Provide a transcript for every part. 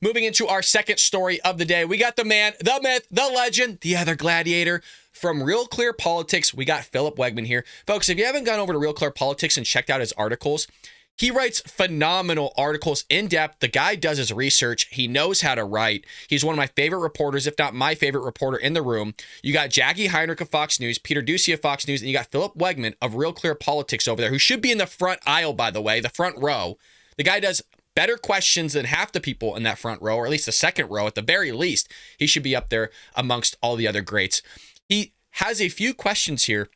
Moving into our second story of the day, we got the man, the myth, the legend, the other gladiator from Real Clear Politics. We got Philip Wegman here. Folks, if you haven't gone over to Real Clear Politics and checked out his articles, he writes phenomenal articles in depth. The guy does his research. He knows how to write. He's one of my favorite reporters, if not my favorite reporter in the room. You got Jackie Heinrich of Fox News, Peter Ducey of Fox News, and you got Philip Wegman of Real Clear Politics over there, who should be in the front aisle, by the way, the front row. The guy does better questions than half the people in that front row, or at least the second row. At the very least, he should be up there amongst all the other greats. He has a few questions here.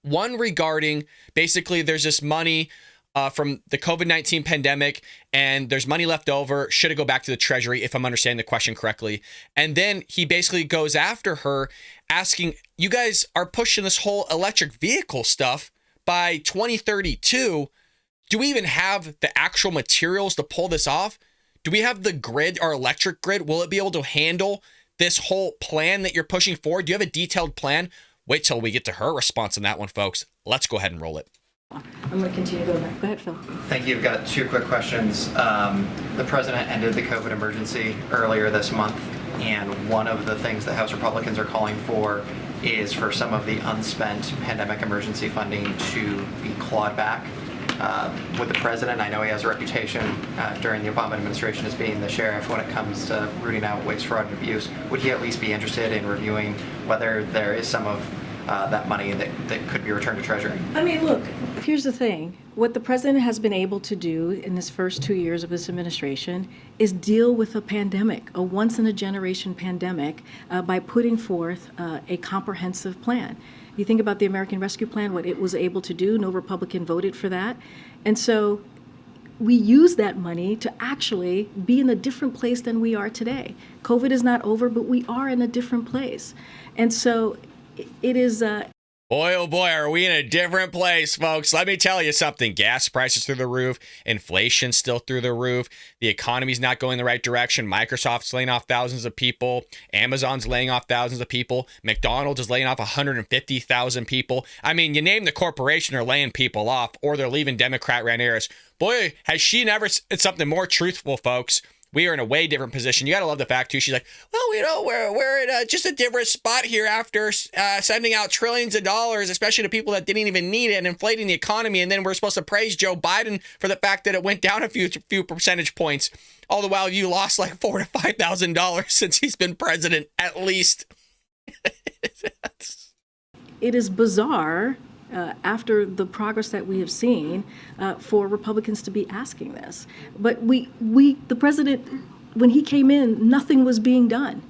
One regarding, basically, there's this money from the COVID-19 pandemic, and there's money left over. Should it go back to the Treasury, if I'm understanding the question correctly? And then he basically goes after her, asking, you guys are pushing this whole electric vehicle stuff by 2032. Do we even have the actual materials to pull this off? Do we have the grid, our electric grid? Will it be able to handle this whole plan that you're pushing forward? Do you have a detailed plan? Wait till we get to her response on that one, folks. Let's go ahead and roll it. I'm going to continue going back. Go ahead, Phil. Thank you. I've got two quick questions. The president ended the COVID emergency earlier this month, and one of the things the House Republicans are calling for is for some of the unspent pandemic emergency funding to be clawed back. With the president, I know he has a reputation during the Obama administration as being the sheriff when it comes to rooting out waste, fraud, and abuse. Would he at least be interested in reviewing whether there is some of that money that could be returned to Treasury? I mean, look, here's the thing. What the president has been able to do in his first 2 years of this administration is deal with a pandemic, a once-in-a-generation pandemic, by putting forth a comprehensive plan. You think about the American Rescue Plan, what it was able to do. No Republican voted for that. And so we use that money to actually be in a different place than we are today. COVID is not over, but we are in a different place. And so it is... Boy, oh boy, are we in a different place, folks. Let me tell you something. Gas prices through the roof. Inflation still through the roof. The economy's not going the right direction. Microsoft's laying off thousands of people. Amazon's laying off thousands of people. McDonald's is laying off 150,000 people. I mean, you name the corporation, they're laying people off, or they're leaving Democrat-ran areas. Boy, has she never said something more truthful, folks. We are in a way different position. You got to love the fact, too. She's like, well, you know, we're in just a different spot here after sending out trillions of dollars, especially to people that didn't even need it, and inflating the economy. And then we're supposed to praise Joe Biden for the fact that it went down a few percentage points. All the while you lost like $4,000 to $5,000 since he's been president, at least. It is bizarre, after the progress that we have seen, for Republicans to be asking this. But the president, when he came in, nothing was being done.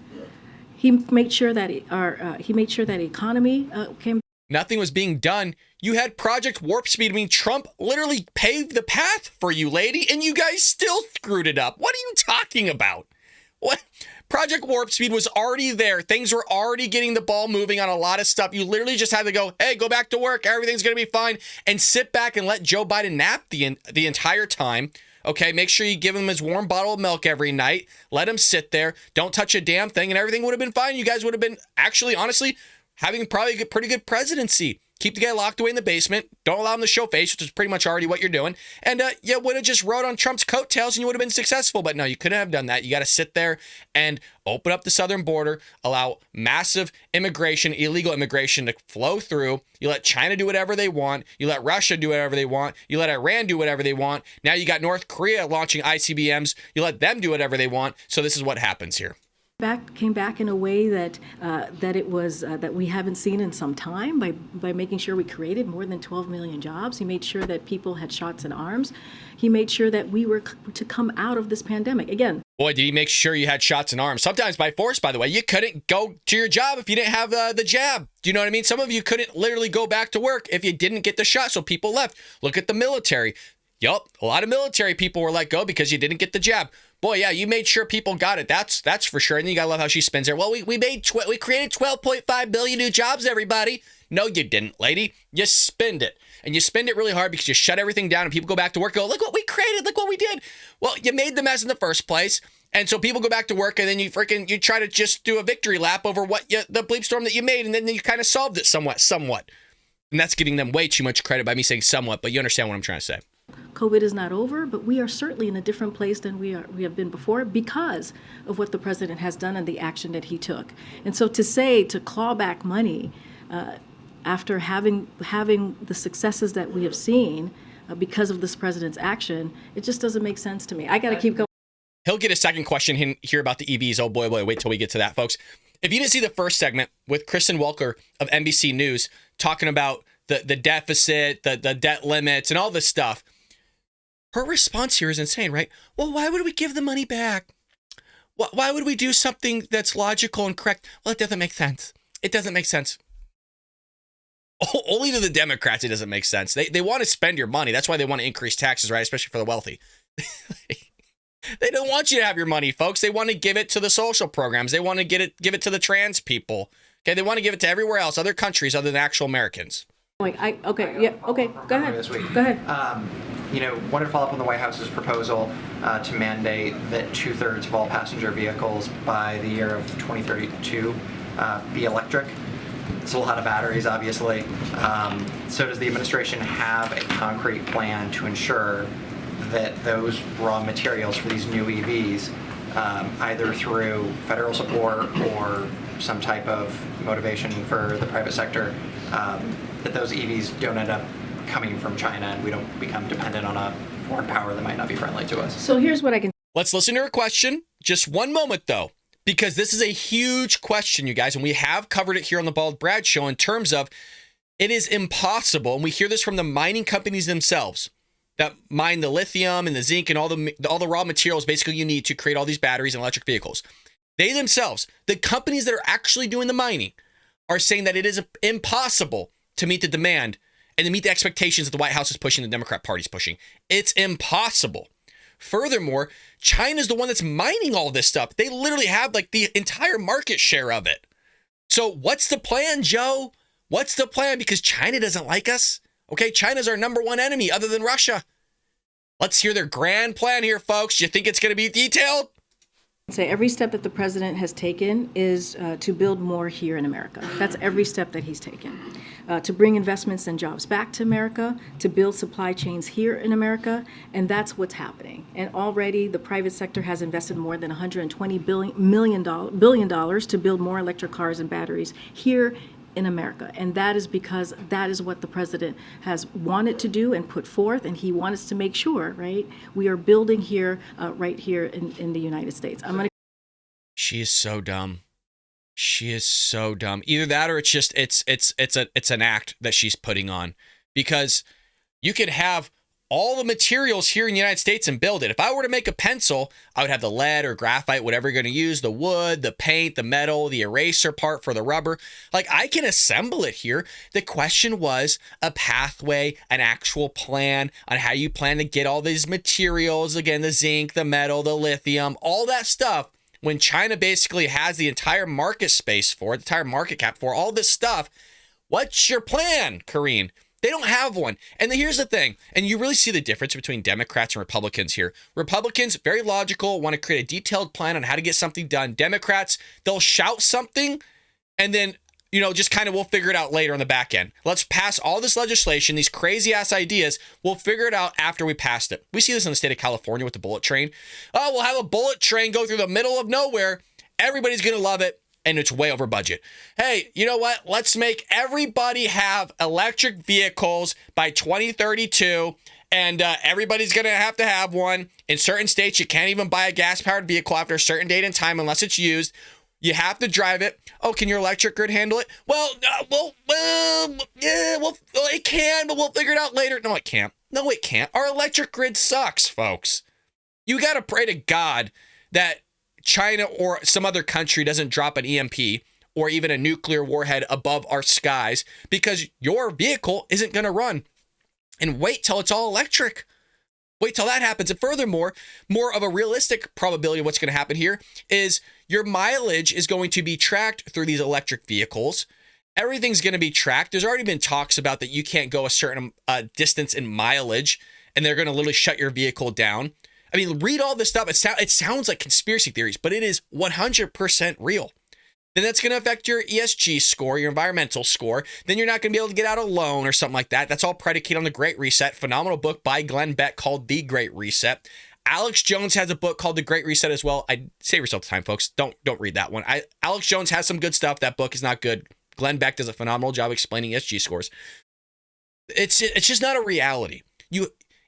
He made sure that economy came. Nothing was being done. You had Project Warp Speed. I mean, Trump literally paved the path for you, lady, and you guys still screwed it up. What are you talking about? What? Project Warp Speed was already there. Things were already getting the ball moving on a lot of stuff. You literally just had to go, hey, go back to work. Everything's going to be fine. And sit back and let Joe Biden nap the entire time. Okay, make sure you give him his warm bottle of milk every night. Let him sit there. Don't touch a damn thing, and everything would have been fine. You guys would have been, actually, honestly, having probably a pretty good presidency. Keep the guy locked away in the basement. Don't allow him to show face, which is pretty much already what you're doing. And you would have just rode on Trump's coattails and you would have been successful. But no, you couldn't have done that. You got to sit there and open up the southern border, allow massive immigration, illegal immigration to flow through. You let China do whatever they want. You let Russia do whatever they want. You let Iran do whatever they want. Now you got North Korea launching ICBMs. You let them do whatever they want. So this is what happens here. Came back in a way that that we haven't seen in some time by making sure we created more than 12 million jobs. He made sure that people had shots in arms. He made sure that we were to come out of this pandemic. Again, boy, did he make sure you had shots in arms. Sometimes by force, by the way. You couldn't go to your job if you didn't have the jab. Do you know what I mean? Some of you couldn't literally go back to work if you didn't get the shot, so people left. Look at the military. Yup, a lot of military people were let go because you didn't get the jab. Boy, yeah, you made sure people got it. That's for sure. And then you gotta love how she spins there. Well, we created 12.5 billion new jobs, everybody. No, you didn't, lady. You spend it. And you spend it really hard because you shut everything down and people go back to work, go, look what we created, look what we did. Well, you made the mess in the first place. And so people go back to work and then you try to just do a victory lap over the bleep storm that you made, and then you kind of solved it somewhat. And that's giving them way too much credit by me saying somewhat, but you understand what I'm trying to say. COVID is not over, but we are certainly in a different place than we have been before because of what the president has done and the action that he took. And so to claw back money after having the successes that we have seen because of this president's action, it just doesn't make sense to me. I got to keep going. He'll get a second question here about the EVs. Oh boy, wait till we get to that, folks. If you didn't see the first segment with Kristen Welker of NBC News talking about the deficit, the debt limits, and all this stuff, her response here is insane, right? Well, why would we give the money back? Why would we do something that's logical and correct? Well, it doesn't make sense. It doesn't make sense. Only to the Democrats it doesn't make sense. They want to spend your money. That's why they want to increase taxes, right? Especially for the wealthy. They don't want you to have your money, folks. They want to give it to the social programs. They want to give it to the trans people. Okay, they want to give it to everywhere else, other countries other than actual Americans. Go ahead. Go ahead. Wanted to follow up on the White House's proposal to mandate that 2/3 of all passenger vehicles by the year of 2032 be electric. It's a lot of batteries, obviously. So does the administration have a concrete plan to ensure that those raw materials for these new EVs, either through federal support or some type of motivation for the private sector, that those EVs don't end up coming from China and we don't become dependent on a foreign power that might not be friendly to us? So here's what I can... Let's listen to her question. Just one moment, though, because this is a huge question, you guys, and we have covered it here on the Bald Brad Show in terms of it is impossible, and we hear this from the mining companies themselves, that mine the lithium and the zinc and all the raw materials basically you need to create all these batteries and electric vehicles. They themselves, the companies that are actually doing the mining, are saying that it is impossible to meet the demand and to meet the expectations that the White House is pushing, the Democrat Party is pushing. It's impossible. Furthermore, China's the one that's mining all this stuff. They literally have like the entire market share of it. So what's the plan, Joe? What's the plan? Because China doesn't like us. Okay, China's our number one enemy other than Russia. Let's hear their grand plan here, folks. Do you think it's going to be detailed? Say every step that the president has taken is to build more here in America. That's every step that he's taken. To bring investments and jobs back to America, to build supply chains here in America, and that's what's happening. And already the private sector has invested more than $120 billion to build more electric cars and batteries here in America. And that is because that is what the president has wanted to do and put forth, and he wants to make sure, right, we are building here, right here in the United States. She is so dumb. She is so dumb. Either that or it's just it's an act that she's putting on, because you could have all the materials here in the United States and build it. If I were to make a pencil, I would have the lead or graphite, whatever you're going to use, the wood, the paint, the metal, the eraser part for the rubber. Like, I can assemble it here. The question was a pathway, an actual plan on how you plan to get all these materials, again, the zinc, the metal, the lithium, all that stuff. When China basically has the entire market space for it, the entire market cap for all this stuff, what's your plan, Karine? They don't have one. And here's the thing, and you really see the difference between Democrats and Republicans here. Republicans, very logical, want to create a detailed plan on how to get something done. Democrats, they'll shout something, and then, just kind of we'll figure it out later on the back end. Let's pass all this legislation, these crazy-ass ideas. We'll figure it out after we passed it. We see this in the state of California with the bullet train. Oh, we'll have a bullet train go through the middle of nowhere. Everybody's going to love it. And it's way over budget. Hey, you know what? Let's make everybody have electric vehicles by 2032, and everybody's going to have one. In certain states, you can't even buy a gas-powered vehicle after a certain date and time unless it's used. You have to drive it. Oh, can your electric grid handle it? Well, it can, but we'll figure it out later. No, it can't. No, it can't. Our electric grid sucks, folks. You got to pray to God that China or some other country doesn't drop an EMP or even a nuclear warhead above our skies, because your vehicle isn't going to run. And wait till it's all electric. Wait till that happens. And furthermore, more of a realistic probability of what's going to happen here is your mileage is going to be tracked through these electric vehicles. Everything's going to be tracked. There's already been talks about that you can't go a certain distance in mileage, and they're going to literally shut your vehicle down. I mean, read all this stuff. It sounds like conspiracy theories, but it is 100% real. then that's going to affect your ESG score, your environmental score. Then you're not going to be able to get out a loan or something like that. That's all predicated on the Great Reset. Phenomenal book by Glenn Beck called The Great Reset. Alex Jones has a book called The Great Reset as well. I save yourself the time, folks. Don't read that one. Alex Jones has some good stuff. That book is not good. Glenn Beck does a phenomenal job explaining ESG scores. It's just not a reality.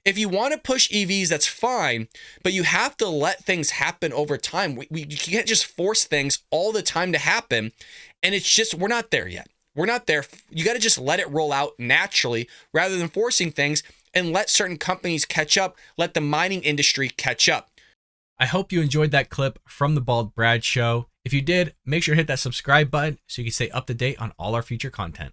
If you want to push EVs, that's fine, but you have to let things happen over time. You can't just force things all the time to happen, and it's just, we're not there yet. We're not there. You got to just let it roll out naturally rather than forcing things, and let certain companies catch up, let the mining industry catch up. I hope you enjoyed that clip from the Bald Brad Show. If you did, make sure to hit that subscribe button so you can stay up to date on all our future content.